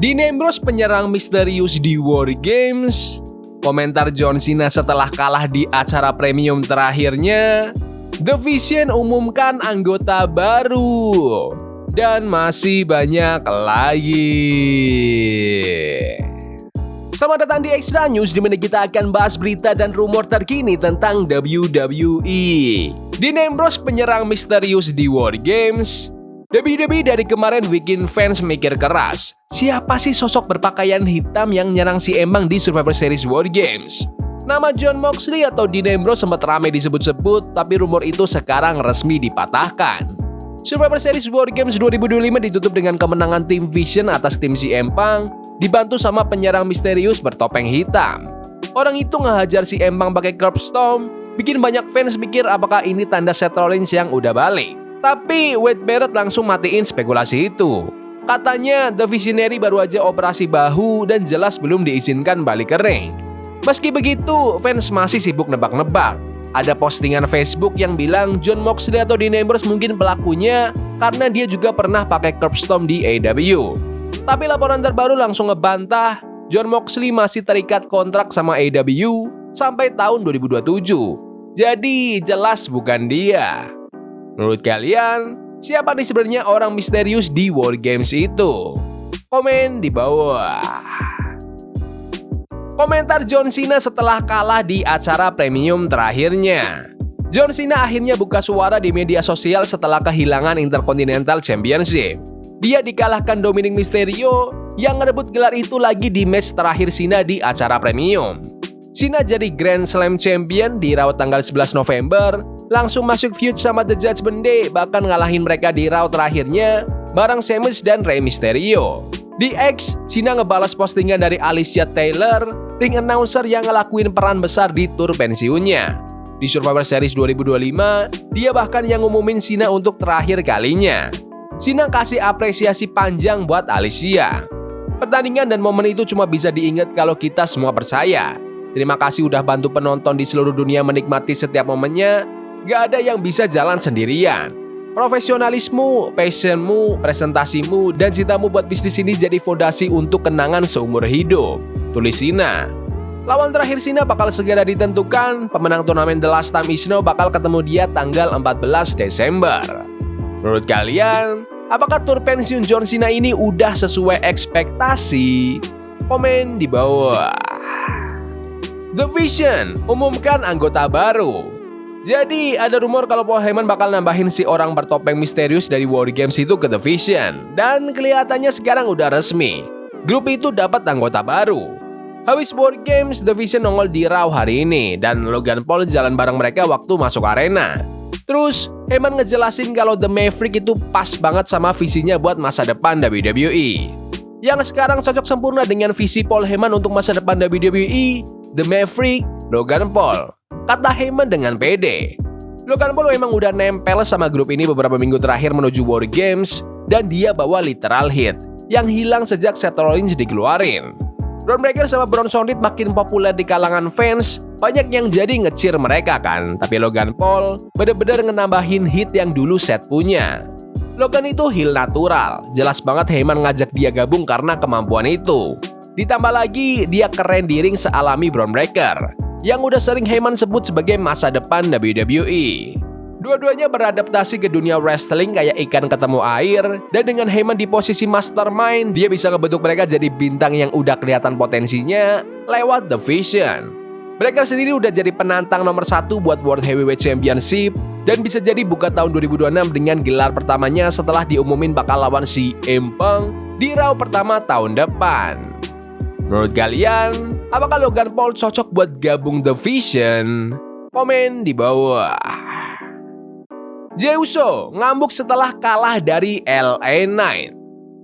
Dean Ambrose penyerang misterius di War Games. Komentar John Cena setelah kalah di acara premium terakhirnya. The Vision umumkan anggota baru. Dan masih banyak lagi. Selamat datang di Extra News, di mana kita akan bahas berita dan rumor terkini tentang WWE. Dean Ambrose penyerang misterius di War Games. WWE dari kemarin bikin fans mikir keras. Siapa sih sosok berpakaian hitam yang nyerang si Emang di Survivor Series War Games? Nama Jon Moxley atau Dean Ambrose sempat ramai disebut-sebut, tapi rumor itu sekarang resmi dipatahkan. Survivor Series War Games 2025 ditutup dengan kemenangan tim Vision atas tim CM Punk, dibantu sama penyerang misterius bertopeng hitam. Orang itu ngehajar si Punk pakai curb stomp, bikin banyak fans pikir apakah ini tanda Seth Rollins yang udah balik. Tapi Wade Barrett langsung matiin spekulasi itu. Katanya The Visionary baru aja operasi bahu dan jelas belum diizinkan balik ke ring. Meski begitu, fans masih sibuk nebak-nebak. Ada postingan Facebook yang bilang Jon Moxley atau Dean Ambrose mungkin pelakunya karena dia juga pernah pakai curb stomp di AEW. Tapi laporan terbaru langsung ngebantah Jon Moxley masih terikat kontrak sama AEW sampai tahun 2027. Jadi jelas bukan dia. Menurut kalian, siapa nih sebenarnya orang misterius di War Games itu? Komen di bawah. Komentar John Cena setelah kalah di acara premium terakhirnya. John Cena akhirnya buka suara di media sosial setelah kehilangan Intercontinental Championship. Dia dikalahkan Dominic Mysterio yang ngerebut gelar itu lagi di match terakhir Cena di acara premium. Cena jadi Grand Slam Champion di Raw tanggal 11 November, langsung masuk feud sama The Judgment Day, bahkan ngalahin mereka di Raw terakhirnya bareng Sheamus dan Rey Mysterio. Di X, Cena ngebalas postingan dari Alicia Taylor, ring announcer yang ngelakuin peran besar di tur pensiunnya. Di Survivor Series 2025, dia bahkan yang ngumumin Cena untuk terakhir kalinya. Cena kasih apresiasi panjang buat Alicia. Pertandingan dan momen itu cuma bisa diingat kalau kita semua percaya. Terima kasih udah bantu penonton di seluruh dunia menikmati setiap momennya. Gak ada yang bisa jalan sendirian. Profesionalismu, passionmu, presentasimu, dan cintamu buat bisnis ini jadi fondasi untuk kenangan seumur hidup. Tulis Cena. Lawan terakhir Cena bakal segera ditentukan. Pemenang turnamen The Last Time Is Now bakal ketemu dia tanggal 14 Desember. Menurut kalian, apakah tur pensiun John Cena ini udah sesuai ekspektasi? Komen di bawah. The Vision umumkan anggota baru. Jadi ada rumor kalau Paul Heyman bakal nambahin si orang bertopeng misterius dari War Games itu ke The Vision. Dan kelihatannya sekarang udah resmi. Grup itu dapat anggota baru. Habis War Games, The Vision nongol di Raw hari ini. Dan Logan Paul jalan bareng mereka waktu masuk arena. Terus Heyman ngejelasin kalau The Maverick itu pas banget sama visinya buat masa depan WWE. Yang sekarang cocok sempurna dengan visi Paul Heyman untuk masa depan WWE, The Maverick, Logan Paul. Kata Heyman dengan pede. Logan Paul memang udah nempel sama grup ini beberapa minggu terakhir menuju War Games, dan dia bawa literal hit yang hilang sejak Seth Rollins dikeluarin. Bron Breakker sama Bronson Reed makin populer di kalangan fans, banyak yang jadi nge-cheer mereka kan. Tapi Logan Paul bener-bener ngenambahin hit yang dulu Seth punya. Logan itu heel natural, jelas banget Heyman ngajak dia gabung karena kemampuan itu. Ditambah lagi dia keren di ring sealami Bron Breakker, yang udah sering Heyman sebut sebagai masa depan WWE. Dua-duanya beradaptasi ke dunia wrestling kayak ikan ketemu air, dan dengan Heyman di posisi mastermind, dia bisa ngebentuk mereka jadi bintang yang udah kelihatan potensinya lewat The Vision. Breakker sendiri udah jadi penantang nomor 1 buat World Heavyweight Championship, dan bisa jadi buka tahun 2026 dengan gelar pertamanya setelah diumumin bakal lawan si Punk di Raw pertama tahun depan. Menurut kalian, apakah Logan Paul cocok buat gabung The Vision? Komen di bawah. Jey Uso ngambuk setelah kalah dari LA Knight.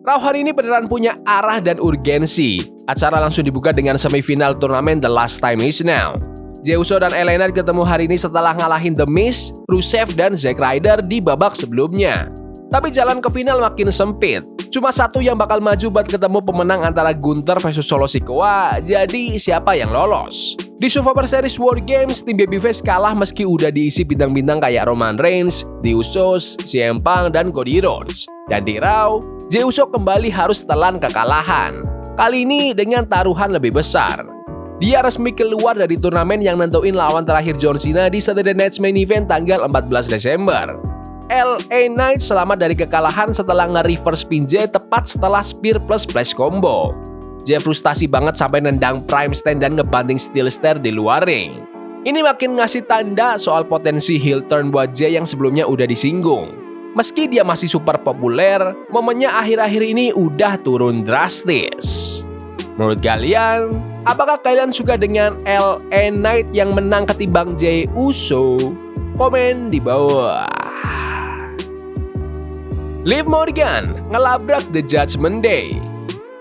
Raw hari ini beneran punya arah dan urgensi. Acara langsung dibuka dengan semifinal turnamen The Last Time Is Now. Jey Uso dan LA Knight ketemu hari ini setelah ngalahin The Miz, Rusev, dan Zack Ryder di babak sebelumnya. Tapi jalan ke final makin sempit. Cuma satu yang bakal maju buat ketemu pemenang antara Gunther versus Solo Sikoa. Jadi siapa yang lolos? Di Survivor Series War Games, tim Babyface kalah meski udah diisi bintang-bintang kayak Roman Reigns, The Usos, CM Punk, dan Cody Rhodes. Dan di Raw, Jey Uso kembali harus telan kekalahan. Kali ini dengan taruhan lebih besar. Dia resmi keluar dari turnamen yang nentuin lawan terakhir John Cena di Saturday Night's Main Event tanggal 14 Desember. LA Knight selamat dari kekalahan setelah nge-reverse pin Jey tepat setelah spear plus splash combo. Jey frustasi banget sampai nendang prime stand dan ngebanting steel stair di luar ring. Ini makin ngasih tanda soal potensi heel turn buat Jey yang sebelumnya udah disinggung. Meski dia masih super populer, momennya akhir-akhir ini udah turun drastis. Menurut kalian, apakah kalian suka dengan LA Knight yang menang ketimbang Jey Uso? Komen di bawah. Liv Morgan ngelabrak The Judgment Day.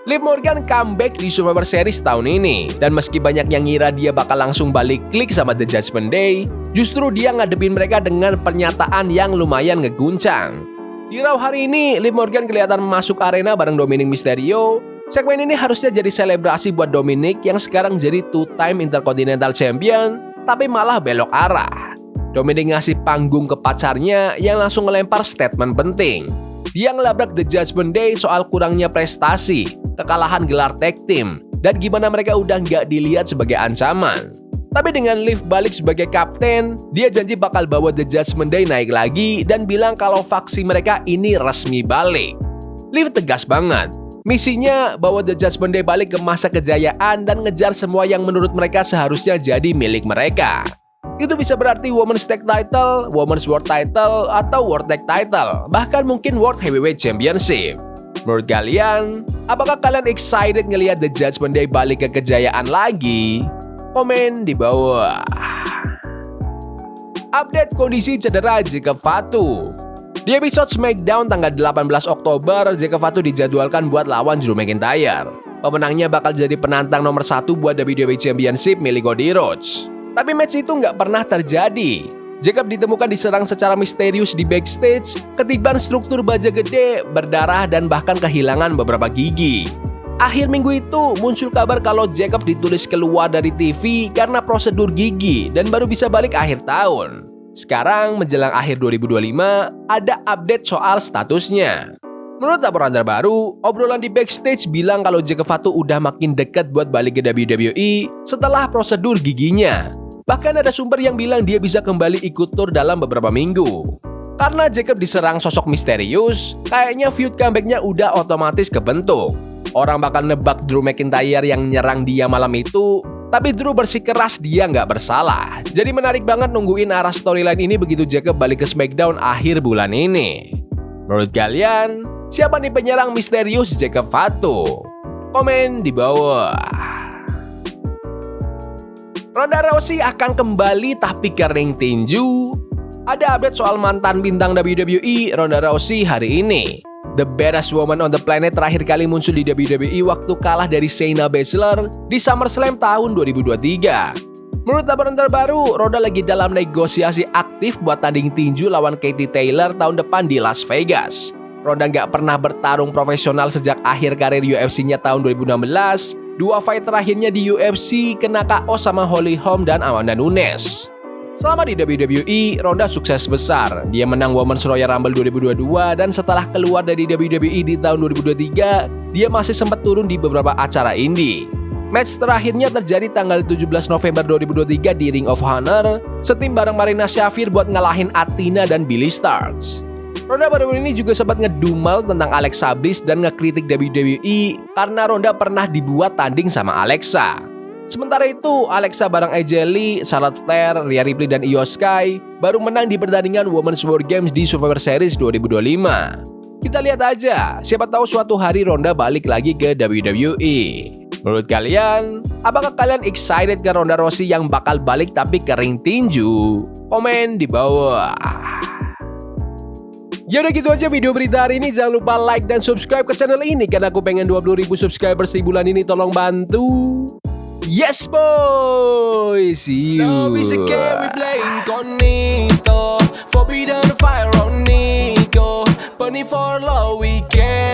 Liv Morgan comeback di Survivor Series tahun ini, dan meski banyak yang ngira dia bakal langsung balik klik sama The Judgment Day, justru dia ngadepin mereka dengan pernyataan yang lumayan ngeguncang. Di Raw hari ini, Liv Morgan kelihatan masuk arena bareng Dominic Mysterio. Segmen ini harusnya jadi selebrasi buat Dominic yang sekarang jadi two-time Intercontinental Champion, tapi malah belok arah. Dominic ngasih panggung ke pacarnya yang langsung ngelempar statement penting. Dia ngelabrak The Judgment Day soal kurangnya prestasi, kekalahan gelar tag team, dan gimana mereka udah nggak dilihat sebagai ancaman. Tapi dengan Liv balik sebagai kapten, dia janji bakal bawa The Judgment Day naik lagi dan bilang kalau faksi mereka ini resmi balik. Liv tegas banget. Misinya bawa The Judgment Day balik ke masa kejayaan dan ngejar semua yang menurut mereka seharusnya jadi milik mereka. Itu bisa berarti Women's Tag Title, Women's World Title, atau World Tag Title, bahkan mungkin World Heavyweight Championship. Menurut kalian, apakah kalian excited ngelihat The Judgment Day balik ke kejayaan lagi? Komen di bawah. Update kondisi cedera Jacob Fatu. Di episode SmackDown tanggal 18 Oktober, Jacob Fatu dijadwalkan buat lawan Drew McIntyre. Pemenangnya bakal jadi penantang nomor 1 buat WWE Championship milik Cody Rhodes. Tapi match itu nggak pernah terjadi. Jacob ditemukan diserang secara misterius di backstage, ketiban struktur baja gede, berdarah, dan bahkan kehilangan beberapa gigi. Akhir minggu itu muncul kabar kalau Jacob ditulis keluar dari TV karena prosedur gigi dan baru bisa balik akhir tahun. Sekarang menjelang akhir 2025, ada update soal statusnya. Menurut laporan terbaru, obrolan di backstage bilang kalau Jacob Fatu udah makin dekat buat balik ke WWE setelah prosedur giginya. Bahkan ada sumber yang bilang dia bisa kembali ikut tur dalam beberapa minggu. Karena Jacob diserang sosok misterius, kayaknya feud comeback-nya udah otomatis kebentuk. Orang bakal nebak Drew McIntyre yang nyerang dia malam itu, tapi Drew bersikeras dia nggak bersalah. Jadi menarik banget nungguin arah storyline ini begitu Jacob balik ke SmackDown akhir bulan ini. Menurut kalian, siapa nih penyerang misterius Jacob Fatu? Komen di bawah. Ronda Rousey akan kembali tapi kering tinju. Ada update soal mantan bintang WWE Ronda Rousey hari ini. The baddest woman on the planet terakhir kali muncul di WWE waktu kalah dari Shayna Baszler di SummerSlam tahun 2023. Menurut laporan terbaru, Ronda lagi dalam negosiasi aktif buat tanding tinju lawan Katie Taylor tahun depan di Las Vegas. Ronda nggak pernah bertarung profesional sejak akhir karir UFC-nya tahun 2016. Dua fight terakhirnya di UFC kena KO sama Holly Holm dan Amanda Nunes. Selama di WWE, Ronda sukses besar. Dia menang Women's Royal Rumble 2022 dan setelah keluar dari WWE di tahun 2023, dia masih sempat turun di beberapa acara indie. Match terakhirnya terjadi tanggal 17 November 2023 di Ring of Honor, setim bareng Marina Shafir buat ngalahin Athena dan Billie Starkz. Ronda baru ini juga sempat ngedumel tentang Alexa Bliss dan ngekritik WWE karena Ronda pernah dibuat tanding sama Alexa. Sementara itu, Alexa bareng AJ Lee, Charlotte Flair, Rhea Ripley, dan Io Sky baru menang di pertandingan Women's War Games di Survivor Series 2025. Kita lihat aja, siapa tahu suatu hari Ronda balik lagi ke WWE. Menurut kalian, apakah kalian excited ke Ronda Rousey yang bakal balik tapi kering tinju? Komen di bawah. Ya udah gitu aja video berita hari ini. Jangan lupa like dan subscribe ke channel ini karena aku pengen 20.000 subscribers di bulan ini. Tolong bantu. Yes boy, see you. Love is a game we play incognito. Forbidden fire on Nico. Bunny for love we can.